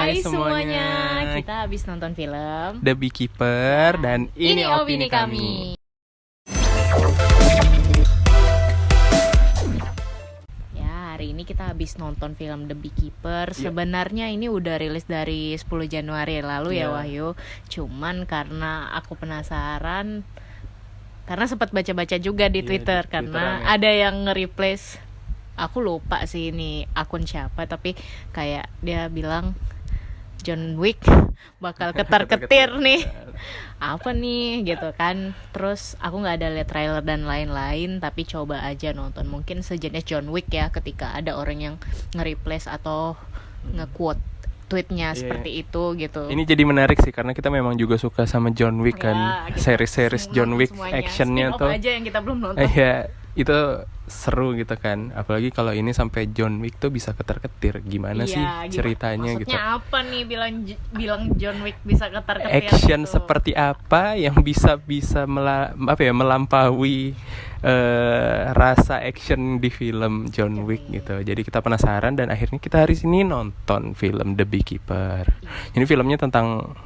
Hai semuanya, kita habis nonton film The Beekeeper dan ini opini kami. Ya, hari ini kita habis nonton film The Beekeeper. Sebenarnya ini udah rilis dari 10 Januari lalu ya Wahyu. Cuman karena aku penasaran, karena sempat baca-baca juga di Twitter, karena ada yang nge-replace. Aku lupa sih ini akun siapa, tapi kayak dia bilang John Wick bakal ketar-ketir nih. Apa nih gitu kan. Terus aku gak ada lihat trailer dan lain-lain, tapi coba aja nonton. Mungkin sejenis John Wick ya, ketika ada orang yang nge-replace atau nge-quote tweetnya seperti itu gitu. Ini jadi menarik sih karena kita memang juga suka sama John Wick kan. Series-series John Wick actionnya tuh aja yang kita belum nonton. Iya, itu seru gitu kan. Apalagi kalau ini sampai John Wick tuh bisa ketar-ketir. Gimana sih ceritanya maksudnya gitu. Maksudnya apa nih bilang John Wick bisa ketar-ketir action gitu. Seperti apa yang bisa melampaui rasa action di film John Wick gitu. Jadi kita penasaran dan akhirnya kita hari ini nonton film The Beekeeper. Ini filmnya tentang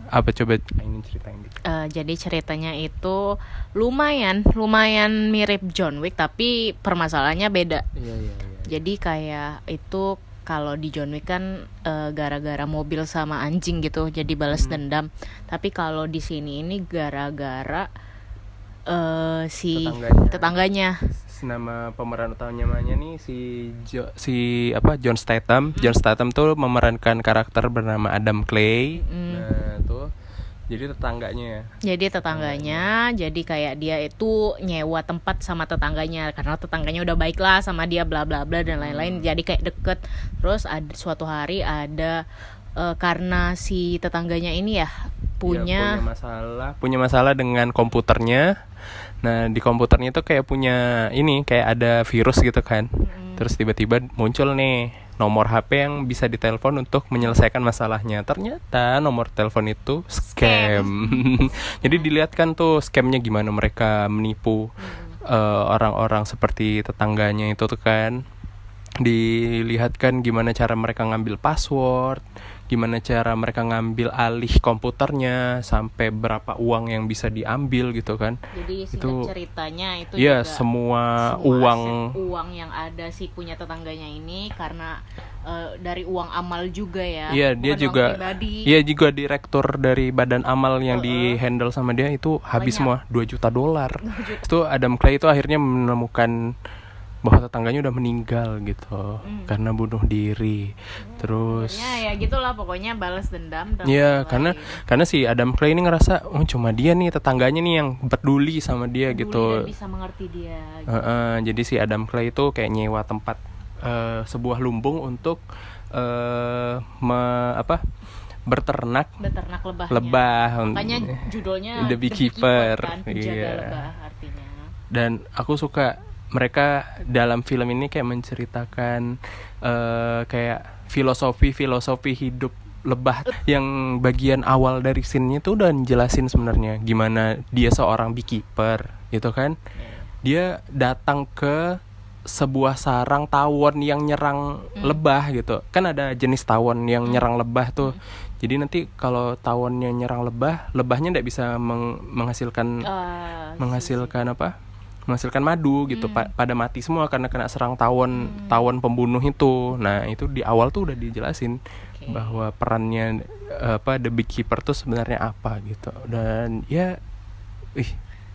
apa, coba ini ceritain dikit. Jadi ceritanya itu lumayan mirip John Wick, tapi permasalahannya beda. Iya. Jadi kayak itu, kalau di John Wick kan gara-gara mobil sama anjing gitu, jadi balas dendam. Tapi kalau di sini ini gara-gara si tetangganya. Nama pemeran utamanya nih John Statham. John Statham tuh memerankan karakter bernama Adam Clay. Nah, tuh jadi tetangganya. Jadi kayak dia itu nyewa tempat sama tetangganya karena tetangganya udah baik lah sama dia, bla bla bla dan lain-lain. Jadi kayak deket. Terus suatu hari ada karena si tetangganya ini ya punya masalah dengan komputernya. Nah, di komputernya itu kayak kayak ada virus gitu kan. Terus tiba-tiba muncul nih nomor HP yang bisa ditelepon untuk menyelesaikan masalahnya. Ternyata nomor telepon itu scam. Jadi dilihatkan tuh scamnya gimana mereka menipu orang-orang seperti tetangganya itu tuh kan. Dilihatkan gimana cara mereka ngambil password, gimana cara mereka ngambil alih komputernya, sampai berapa uang yang bisa diambil gitu kan. Jadi singkat ceritanya itu ya, juga semua uang yang ada si punya tetangganya ini karena dari uang amal juga ya. Iya, dia juga direktur dari badan amal yang di handle sama dia itu habis semua $2 juta. Itu Adam Clay itu akhirnya menemukan bahwa tetangganya udah meninggal gitu karena bunuh diri. Terus ya gitulah pokoknya balas dendam. Iya, karena si Adam Clay ini ngerasa cuma dia nih tetangganya nih yang peduli sama dia gitu. Dan bisa mengerti dia gitu. Jadi si Adam Clay itu kayak nyewa tempat sebuah lumbung untuk berternak lebah. Makanya judulnya The Beekeeper kan, penjaga lebah artinya. Dan aku suka mereka dalam film ini kayak menceritakan kayak filosofi hidup lebah. Yang bagian awal dari scene-nya tuh udah jelasin sebenarnya gimana dia seorang beekeeper gitu kan. Dia datang ke sebuah sarang tawon yang nyerang lebah gitu. Kan ada jenis tawon yang nyerang lebah tuh. Jadi nanti kalau tawonnya nyerang lebahnya tidak bisa menghasilkan madu gitu. Pada mati semua karena kena serang tawon pembunuh itu. Nah, itu di awal tuh udah dijelasin bahwa perannya The Beekeeper tuh sebenarnya apa gitu. Dan ya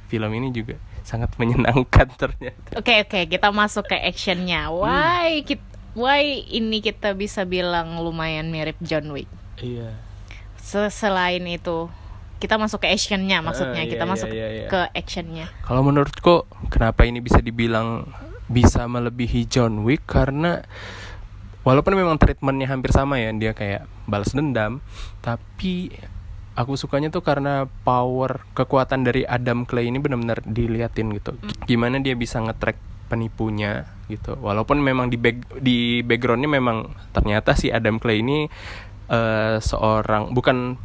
film ini juga sangat menyenangkan ternyata. Oke, kita masuk ke actionnya. Why ini kita bisa bilang lumayan mirip John Wick? Iya. Selain itu kita masuk ke actionnya, maksudnya kita masuk ke actionnya. Kalau menurutku kenapa ini bisa dibilang bisa melebihi John Wick, karena walaupun memang treatmentnya hampir sama ya, dia kayak balas dendam, tapi aku sukanya tuh karena kekuatan dari Adam Clay ini benar-benar diliatin gitu. Gimana dia bisa nge-track penipunya gitu. Walaupun memang di backgroundnya memang ternyata si Adam Clay ini seorang bukan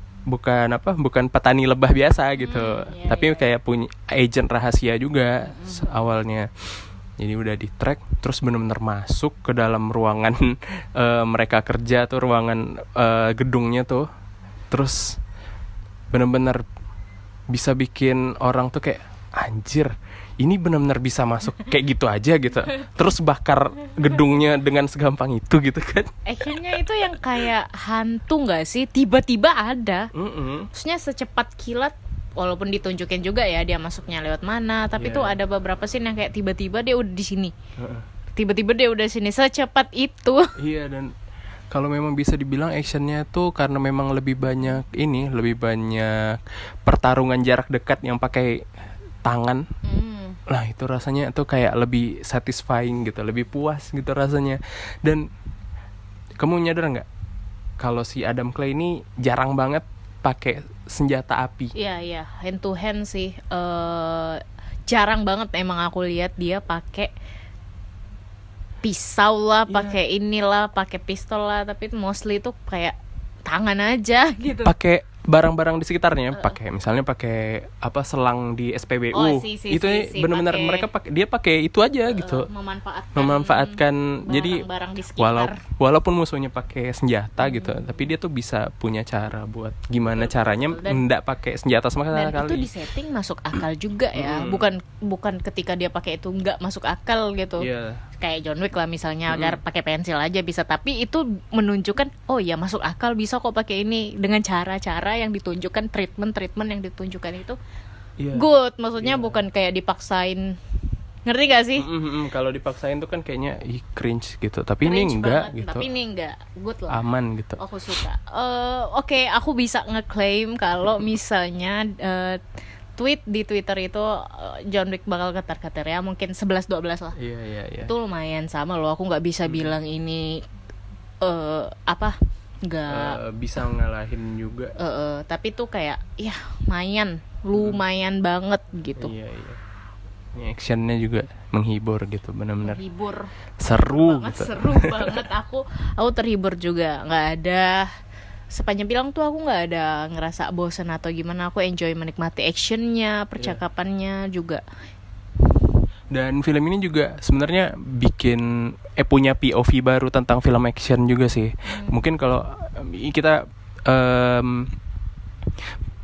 petani lebah biasa gitu. Tapi kayak punya agent rahasia juga awalnya. Jadi udah di track, terus benar-benar masuk ke dalam ruangan mereka kerja tuh, ruangan gedungnya tuh. Terus benar-benar bisa bikin orang tuh kayak anjir, ini benar-benar bisa masuk kayak gitu aja gitu. Terus bakar gedungnya dengan segampang itu gitu kan. Actionnya itu yang kayak hantu nggak sih? Tiba-tiba ada. Maksudnya secepat kilat. Walaupun ditunjukin juga ya dia masuknya lewat mana, tapi tuh ada beberapa scene yang kayak tiba-tiba dia udah di sini. Tiba-tiba dia udah sini secepat itu. Iya, dan kalau memang bisa dibilang actionnya tuh karena memang lebih banyak pertarungan jarak dekat yang pakai tangan. Nah, itu rasanya tuh kayak lebih satisfying gitu, lebih puas gitu rasanya. Dan kamu nyadar nggak kalau si Adam Clay ini jarang banget pakai senjata api? Iya, hand to hand sih. Jarang banget emang aku lihat dia pakai pisau lah, pakai inilah, pakai pistol lah, tapi mostly tuh kayak tangan aja gitu. Pakai barang-barang di sekitarnya, misalnya pakai selang di SPBU. Itu benar-benar mereka dia pakai itu aja gitu. Memanfaatkan jadi barang-barang di sekitar. Walaupun musuhnya pakai senjata gitu, tapi dia tuh bisa punya cara buat gimana caranya enggak pakai senjata sama sekali. Dan itu di setting masuk akal juga ya. Bukan ketika dia pakai itu enggak masuk akal gitu. Kayak John Wick lah misalnya, agar pakai pensil aja bisa, tapi itu menunjukkan oh ya masuk akal, bisa kok pakai ini dengan cara-cara yang ditunjukkan, treatment yang ditunjukkan itu good. Maksudnya bukan kayak dipaksain, ngerti gak sih? Kalau dipaksain tuh kan kayaknya cringe gitu, tapi cringe ini enggak banget, gitu. Tapi ini enggak, good lah. Aman gitu. Aku suka. Oke, aku bisa ngeklaim kalau misalnya tweet di Twitter itu John Wick bakal ketar-ketir ya, mungkin 11-12 lah. Iya. Itu lumayan sama loh. Aku nggak bisa bilang ini nggak bisa ngalahin juga. Tapi tuh kayak ya lumayan banget gitu. Iya. Ini actionnya juga menghibur gitu, benar-benar menghibur, seru banget, gitu. Seru banget. Aku terhibur juga. Nggak ada, sepanjang film tuh aku nggak ada ngerasa bosan atau gimana. Aku enjoy menikmati actionnya, percakapannya juga. Dan film ini juga sebenarnya punya POV baru tentang film action juga sih. Mungkin kalau kita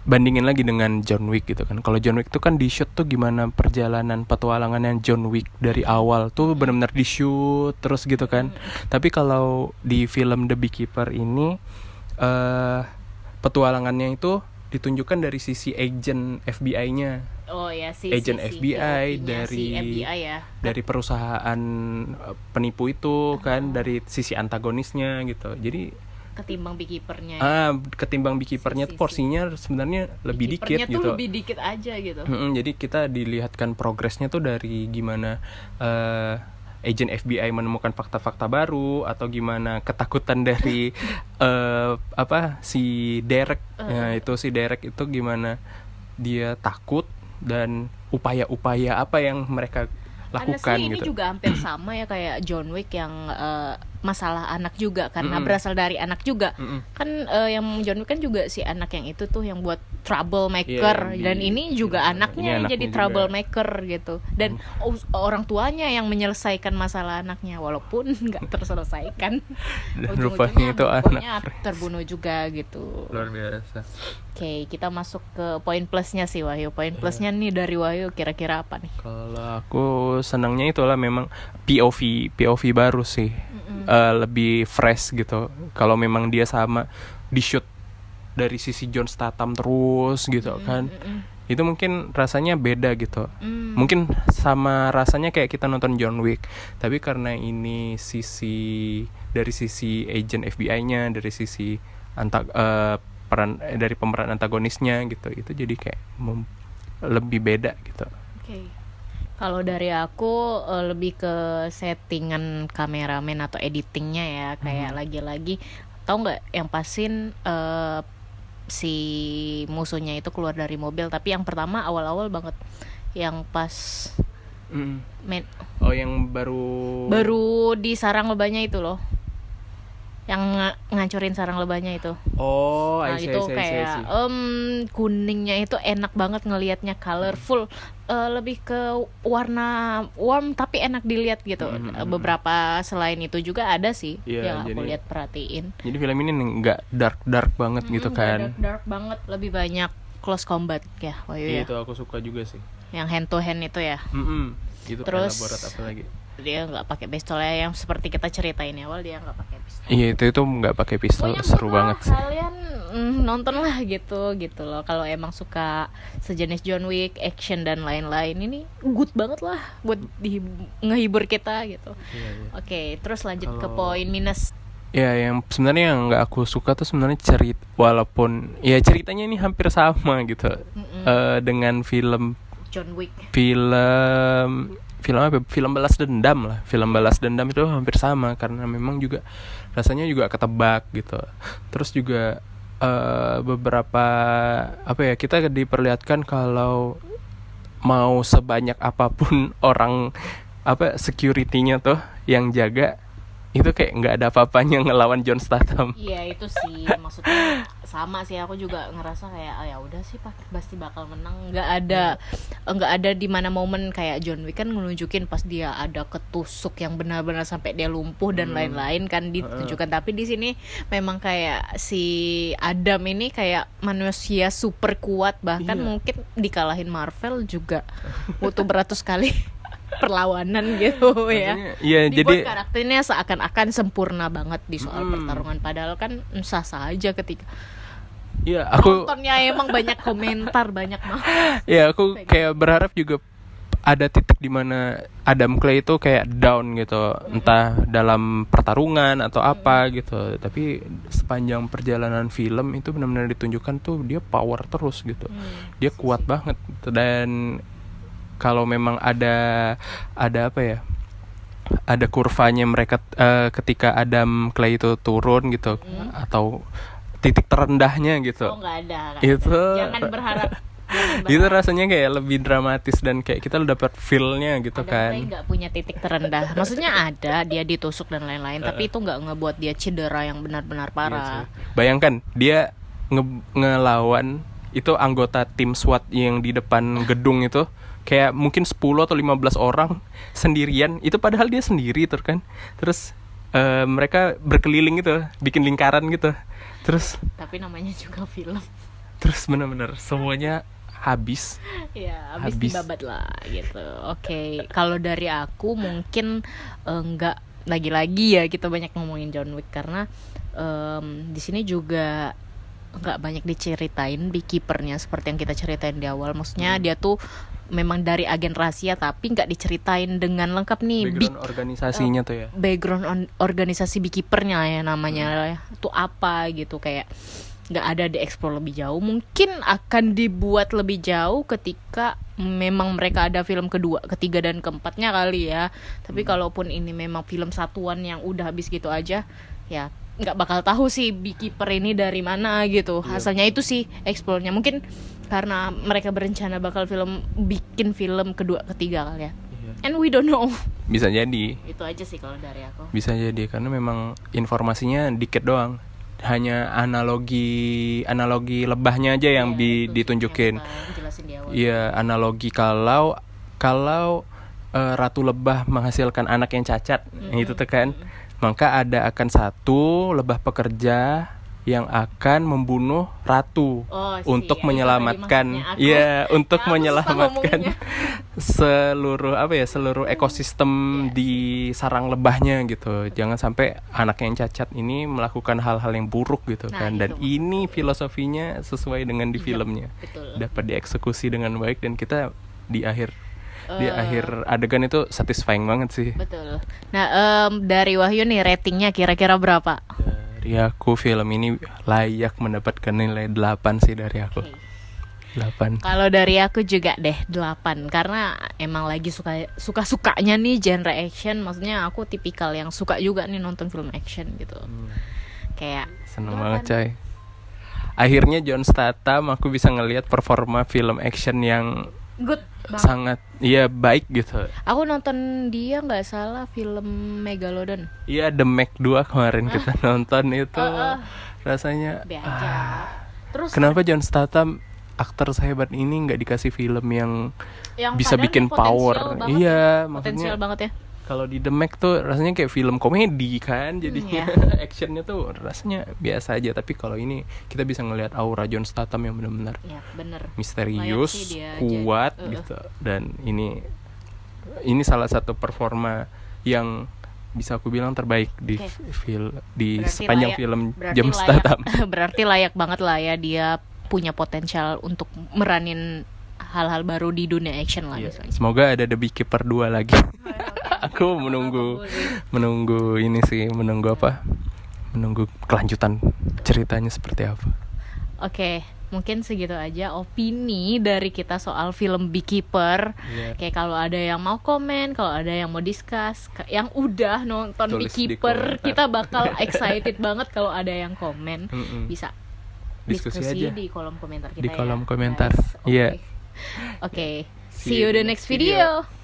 bandingin lagi dengan John Wick gitu kan. Kalau John Wick tuh kan di shoot tuh gimana perjalanan petualangannya John Wick dari awal tuh benar-benar di shoot terus gitu kan. Tapi kalau di film The Beekeeper ini petualangannya itu ditunjukkan dari sisi agent FBI-nya. Oh ya, agent FBI dari FBI ya. Dari perusahaan penipu itu kan, dari sisi antagonisnya gitu. Jadi ketimbang beekeepernya. Ketimbang beekeepernya tuh porsinya sebenarnya lebih dikit gitu. Tuh lebih dikit aja gitu. Jadi kita dilihatkan progresnya tuh dari gimana agent FBI menemukan fakta-fakta baru, atau gimana ketakutan dari si Derek. Itu si Derek itu gimana dia takut, dan upaya-upaya apa yang mereka lakukan ini gitu. juga hampir sama ya kayak John Wick yang masalah anak juga, karena berasal dari anak juga. Kan yang John Wick kan juga si anak yang itu tuh yang buat troublemaker, dan ini juga anaknya yang jadi troublemaker gitu. Dan orang tuanya yang menyelesaikan masalah anaknya, walaupun nggak terselesaikan. Dan rupanya itu anak terbunuh juga gitu. Luar biasa. Oke, kita masuk ke poin plusnya sih Wahyu. Poin plusnya nih dari Wahyu kira-kira apa nih? Kalau aku senangnya itulah memang POV baru sih. Lebih fresh gitu. Kalau memang dia sama di shoot dari sisi John Statham terus gitu kan. Itu mungkin rasanya beda gitu. Mungkin sama rasanya kayak kita nonton John Wick, tapi karena ini dari sisi agent FBI-nya, dari sisi dari pemeran antagonisnya gitu, itu jadi kayak lebih beda gitu. Kalau dari aku lebih ke settingan kameramen atau editingnya ya, kayak lagi-lagi tahu nggak yang pasin si musuhnya itu keluar dari mobil, tapi yang pertama awal-awal banget, yang pas yang baru di sarang lebahnya itu loh. yang ngancurin sarang lebahnya itu. Oh, Nah itu kayak kuningnya itu enak banget ngelihatnya, colorful. Lebih ke warna warm tapi enak dilihat gitu. Beberapa selain itu juga ada sih yang aku lihat perhatiin. Jadi film ini nggak dark banget gitu kan? Dark banget, lebih banyak close combat ya. Iya, itu aku suka juga sih. Yang hand to hand itu ya. Itu terus elaborat apa lagi? Dia nggak pakai pistol ya, yang seperti kita ceritain awal, dia nggak pakai pistol. Iya, itu nggak pakai pistol. Pokoknya seru banget sih. Kalian nonton lah gitu loh. Kalau emang suka sejenis John Wick, action dan lain-lain, ini good banget lah buat ngehibur kita gitu. Iya. Oke, terus lanjut ke poin minus. Ya, yang sebenarnya yang nggak aku suka tuh sebenarnya cerita, walaupun ya ceritanya ini hampir sama gitu dengan film John Wick. Film apa? Film balas dendam lah. Film balas dendam itu hampir sama karena memang juga rasanya juga ketebak gitu. Terus juga beberapa apa ya, kita diperlihatkan kalau mau sebanyak apapun orang apa security-nya tuh yang jaga, itu kayak nggak ada apa-apanya ngelawan John Statham. Iya itu sih, maksudnya sama sih, aku juga ngerasa kayak ya udah sih pasti bakal menang. Nggak ada di mana momen kayak John Wick kan nunjukin pas dia ada ketusuk yang benar-benar sampai dia lumpuh dan lain-lain kan ditunjukkan. Tapi di sini memang kayak si Adam ini kayak manusia super kuat, bahkan mungkin dikalahin Marvel juga butuh beratus kali perlawanan gitu ya. Iya, jadi karakternya seakan-akan sempurna banget di soal pertarungan, padahal kan sah-sah aja ketika nontonnya emang banyak komentar, banyak banget. Ya, aku kayak berharap juga ada titik di mana Adam Clay itu kayak down gitu, entah dalam pertarungan atau apa gitu. Tapi sepanjang perjalanan film itu benar-benar ditunjukkan tuh dia power terus gitu. Dia kuat banget. Dan kalau memang ada apa ya, ada kurvanya mereka ketika Adam Clay itu turun gitu, atau titik terendahnya gitu. Oh, nggak ada. Itu jangan berharap. Itu rasanya kayak lebih dramatis dan kayak kita udah dapat feel-nya gitu. Adam kan Clay nggak punya titik terendah. Maksudnya ada, dia ditusuk dan lain-lain, tapi itu nggak ngebuat dia cedera yang benar-benar parah. Bayangkan dia ngelawan itu anggota tim SWAT yang di depan gedung itu, kayak mungkin 10 atau 15 orang sendirian. Itu padahal dia sendiri tuh kan. Terus mereka berkeliling gitu, bikin lingkaran gitu. Terus tapi namanya juga film. Terus benar-benar semuanya habis. Ya, habis dibabat lah gitu. Oke, kalau dari aku mungkin enggak, lagi-lagi ya kita banyak ngomongin John Wick karena di sini juga nggak banyak diceritain beekeepernya seperti yang kita ceritain di awal. Maksudnya dia tuh memang dari agen rahasia tapi nggak diceritain dengan lengkap nih background organisasinya tuh ya. Background organisasi beekeepernya ya namanya itu apa gitu, kayak nggak ada dieksplor lebih jauh. Mungkin akan dibuat lebih jauh ketika memang mereka ada film kedua, ketiga dan keempatnya kali ya. Tapi kalaupun ini memang film satuan yang udah habis gitu aja, ya nggak bakal tahu sih beekeeper ini dari mana gitu. Asalnya itu sih eksplornya. Mungkin karena mereka berencana bakal bikin film kedua ketiga kali ya. And we don't know. Bisa jadi. Itu aja sih kalau dari aku. Bisa jadi karena memang informasinya dikit doang. Hanya analogi lebahnya aja yang ditunjukin. Iya, analogi kalau ratu lebah menghasilkan anak yang cacat, itu tuh kan. Maka akan satu lebah pekerja yang akan membunuh ratu untuk menyelamatkan, untuk menyelamatkan seluruh ekosistem di sarang lebahnya gitu. Jangan sampai anak yang cacat ini melakukan hal-hal yang buruk gitu kan. Dan ini filosofinya sesuai dengan di filmnya. Dapat dieksekusi dengan baik dan kita di akhir adegan itu satisfying banget sih. Betul. Nah, dari Wahyu nih ratingnya kira-kira berapa? Dari aku film ini layak mendapatkan nilai 8 sih dari aku. 8. Kalau dari aku juga deh 8 karena emang lagi suka-sukanya nih genre action. Maksudnya aku tipikal yang suka juga nih nonton film action gitu. Kayak seneng banget coy. Akhirnya John Statham aku bisa ngelihat performa film action yang good banget. sangat baik gitu. Aku nonton dia nggak salah film Megalodon. Iya, The Meg 2 kemarin kita nonton itu rasanya Be aja. Terus kenapa John Statham aktor sehebat ini nggak dikasih film yang bisa padahal bikin dia potensial power? banget Iya, ya. maksudnya Potensial banget ya. kalau di The Meg tuh rasanya kayak film komedi kan, jadinya Iya. actionnya tuh rasanya biasa aja. Tapi kalau ini kita bisa ngelihat aura John Statham yang benar-benar Iya, bener. misterius, Layak sih dia kuat jadi. gitu. Dan ini salah satu performa yang bisa aku bilang terbaik di Oke. di Berarti sepanjang layak- film berarti John layak- Statham. Berarti layak banget lah ya, dia punya potensial untuk meranin hal-hal baru di dunia action lah Iya. misalnya. Semoga ada The Beekeeper 2 lagi. Aku menunggu ini sih, menunggu kelanjutan ceritanya seperti apa. Oke, mungkin segitu aja opini dari kita soal film Beekeeper. Iya. Kayak kalau ada yang mau komen, kalau ada yang mau discuss, yang udah nonton Tulis di Beekeeper, komentar. kita bakal excited banget kalau ada yang komen. Mm-mm. Bisa Diskusi aja di kolom komentar kita di ya, kolom komentar. guys. Oke. Iya. Oke. See you the next video.